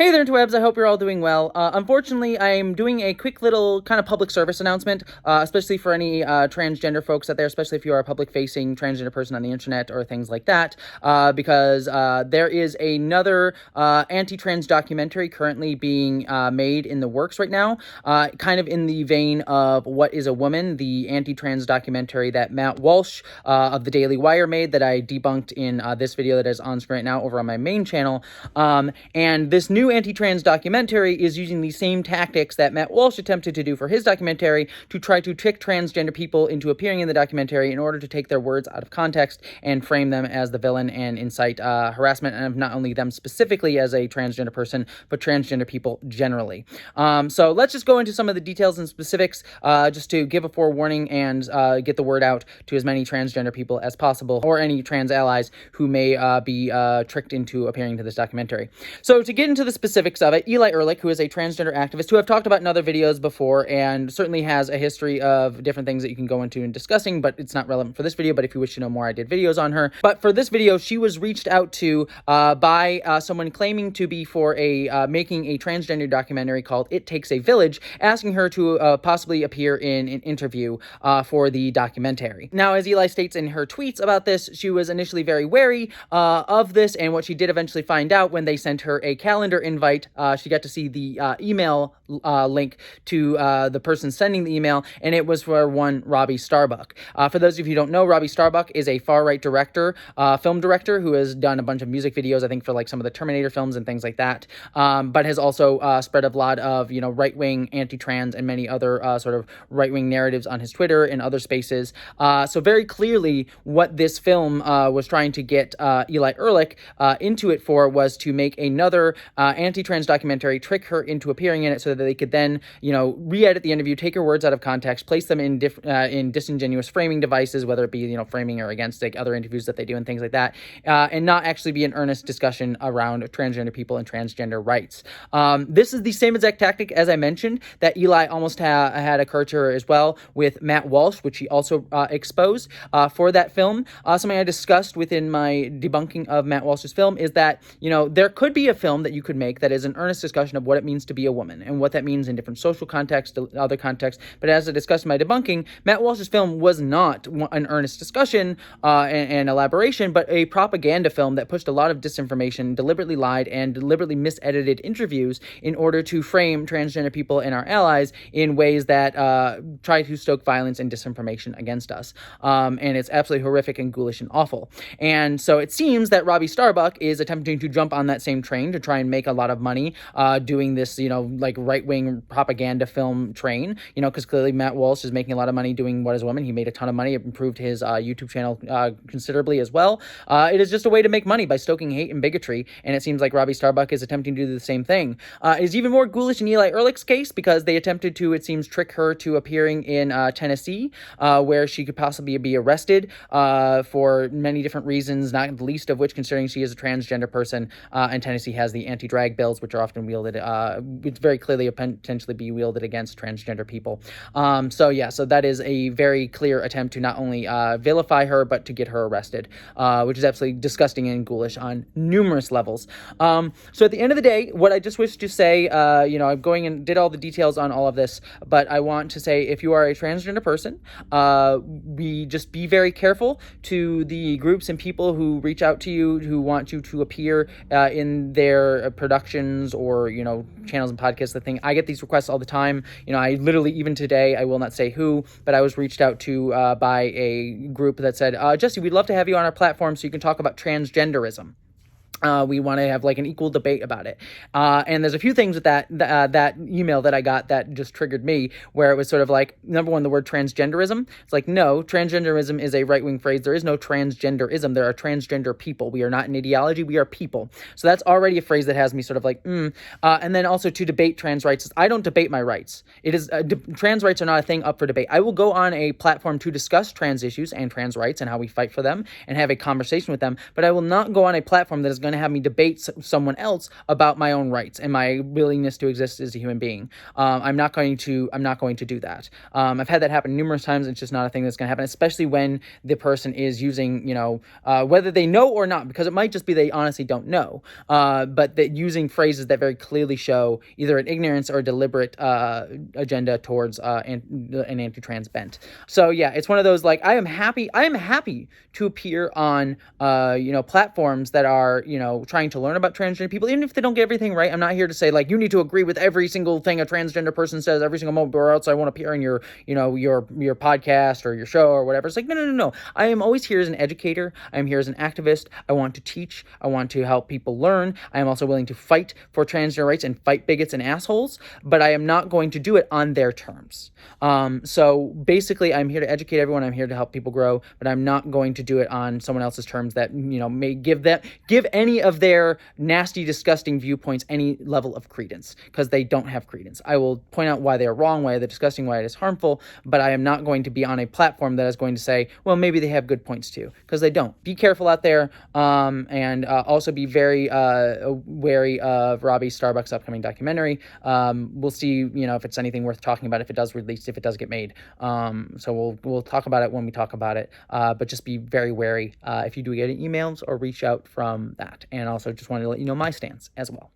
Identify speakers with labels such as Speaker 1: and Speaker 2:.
Speaker 1: Hey there, interwebs. I hope you're all doing well. Unfortunately, I'm doing a quick little kind of public service announcement, especially for any transgender folks out there, especially if you are a public-facing transgender person on the internet or things like that, because there is another anti-trans documentary currently being made in the works right now, kind of in the vein of What is a Woman, the anti-trans documentary that Matt Walsh of the Daily Wire made that I debunked in this video that is on screen right now over on my main channel. And this new anti-trans documentary is using the same tactics that Matt Walsh attempted to do for his documentary to try to trick transgender people into appearing in the documentary in order to take their words out of context and frame them as the villain and incite harassment of not only them specifically as a transgender person, but transgender people generally. So let's just go into some of the details and specifics just to give a forewarning and get the word out to as many transgender people as possible, or any trans allies who may be tricked into appearing to this documentary. So to get into the specifics of it, Eli Ehrlich, who is a transgender activist who I've talked about in other videos before and certainly has a history of different things that you can go into in discussing, but it's not relevant for this video. But if you wish to know more, I did videos on her. But for this video, she was reached out to by someone claiming to be for making a transgender documentary called It Takes a Village, asking her to possibly appear in an interview for the documentary. Now, as Eli states in her tweets about this, she was initially very wary of this, and what she did eventually find out when they sent her a calendar invite, she got to see the email link to the person sending the email, and it was for one Robbie Starbuck. For those of you who don't know, Robbie Starbuck is a far-right director, film director, who has done a bunch of music videos, I think, for like some of the Terminator films and things like that, but has also spread a lot of, right-wing, anti-trans, and many other sort of right-wing narratives on his Twitter and other spaces. So very clearly, what this film was trying to get Eli Ehrlich into it for was to make another anti-trans documentary, trick her into appearing in it so that they could then, re-edit the interview, take her words out of context, place them in disingenuous framing devices, whether it be, framing or against like other interviews that they do and things like that, and not actually be an earnest discussion around transgender people and transgender rights. This is the same exact tactic, as I mentioned, that Eli almost had occurred to her as well with Matt Walsh, which he also exposed for that film. Something I discussed within my debunking of Matt Walsh's film is that, there could be a film that you could make that is an earnest discussion of what it means to be a woman and what that means in different social contexts, other contexts. But as I discussed in my debunking, Matt Walsh's film was not an earnest discussion and elaboration, but a propaganda film that pushed a lot of disinformation, deliberately lied, and deliberately misedited interviews in order to frame transgender people and our allies in ways that try to stoke violence and disinformation against us. And it's absolutely horrific and ghoulish and awful. And so it seems that Robbie Starbuck is attempting to jump on that same train to try and make a lot of money doing this, like right-wing propaganda film train, because clearly Matt Walsh is making a lot of money doing What is a Woman. He made a ton of money. It improved his YouTube channel considerably as well. It is just a way to make money by stoking hate and bigotry, and it seems like Robbie Starbuck is attempting to do the same thing. It is even more ghoulish in Eli Ehrlich's case because they attempted to, it seems, trick her to appearing in Tennessee, where she could possibly be arrested for many different reasons, not the least of which considering she is a transgender person, and Tennessee has the anti-drag bills, which are often wielded, which very clearly potentially be wielded against transgender people. So that is a very clear attempt to not only vilify her, but to get her arrested, which is absolutely disgusting and ghoulish on numerous levels. So at the end of the day, what I just wish to say, I'm going and did all the details on all of this, but I want to say if you are a transgender person, just be very careful to the groups and people who reach out to you, who want you to appear in their productions or, channels and podcasts. The thing, I get these requests all the time. I literally, even today, I will not say who, but I was reached out to by a group that said, Jessie, we'd love to have you on our platform so you can talk about transgenderism. We want to have like an equal debate about it. And there's a few things with that email that I got that just triggered me, where it was sort of like, number one, the word transgenderism. It's like, no, transgenderism is a right-wing phrase. There is no transgenderism. There are transgender people. We are not an ideology. We are people. So that's already a phrase that has me sort of like, And then also to debate trans rights. I don't debate my rights. It is trans rights are not a thing up for debate. I will go on a platform to discuss trans issues and trans rights and how we fight for them and have a conversation with them, but I will not go on a platform that is going to have me debate someone else about my own rights and my willingness to exist as a human being. I'm not going to do that. I've had that happen numerous times. It's just not a thing that's going to happen, especially when the person is using, whether they know or not, because it might just be they honestly don't know, but that using phrases that very clearly show either an ignorance or a deliberate agenda towards an anti-trans bent. So yeah, it's one of those, like, I am happy to appear on platforms that are trying to learn about transgender people, even if they don't get everything right. I'm not here to say, like, you need to agree with every single thing a transgender person says every single moment, or else I won't appear in your podcast or your show or whatever. It's like, no. I am always here as an educator. I am here as an activist. I want to teach. I want to help people learn. I am also willing to fight for transgender rights and fight bigots and assholes, but I am not going to do it on their terms. So basically, I'm here to educate everyone. I'm here to help people grow, but I'm not going to do it on someone else's terms that may give any of their nasty, disgusting viewpoints any level of credence, because they don't have credence. I will point out why they are wrong, why they're disgusting, why it is harmful, but I am not going to be on a platform that is going to say, well, maybe they have good points too, because they don't. Be careful out there, and also be very wary of Robbie Starbuck's upcoming documentary. We'll see, if it's anything worth talking about, if it does release, if it does get made. So we'll talk about it when we talk about it, but just be very wary if you do get any emails or reach out from that. And also just wanted to let you know my stance as well.